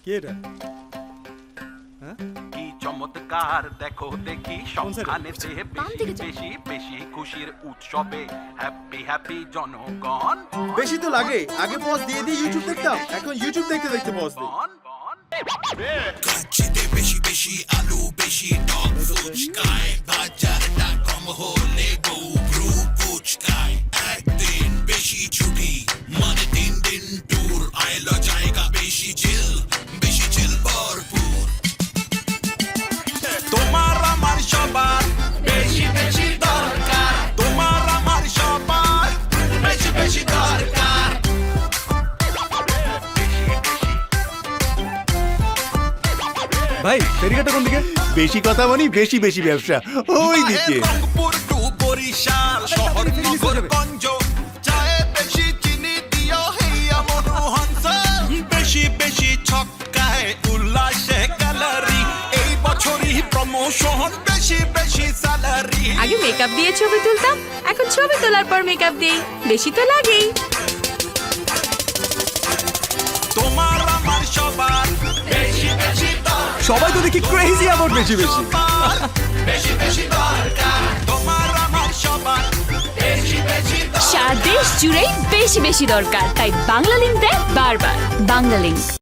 কে এটা? হ্যাঁ, কি চমৎকার দেখো দেখি সবখানেতে বেশি বেশি বেশি খুশির উৎসবে হ্যাপি হ্যাপি জনগণ। বেশি তো লাগে। আগে পজ দিয়ে দিয়ে ইউটিউব দেখতাম, এখন ইউটিউব দেখতে দেখতে পজ দিই। কাচ্চিতে বেশি বেশি আলু বেশি টক ফুচকায় বাজারটা কম হলে বউ ব্রু ফুচকায় একদিন বেশি ছুটি মানে 3 দিন ট্যুর আইলো জায়গা বেশি চিল ভরপুর তোমার আমার সবার বেশি বেশি দরকার তোমার আমার সবার বেশি বেশি দরকার ভাই ফেরিঘাটটা কোন দিকে? বেশি কথা মানি বেশি বেশি ব্যবসা ওই দিকে। রংপুর টু বরিশাল শহর নগর গঞ্জ চায়ে বেশি চিনি দিও হেয়া মনোহংস বেশি বেশি ছক্কায় উল্লাসে গ্যালারি এই বছরই প্রমোশন বেশি বেশি স্যালারি আগে মেকআপ দিয়ে ছবি তুলতাম, এখন ছবি তোলার পর মেকআপ দেই, বেশি তো লাগেই। তোমার আমার সবার বেশি বেশি সবাই তো দেখি ক্রেজি আবার বেশি বেশি। বেশি বেশি দরকার তোমার আমার সবার বেশি বেশি সারা দেশ জুড়েই বেশি বেশি দরকার, তাই বাংলা লিংক দেয় বারবার। বাংলা লিংক।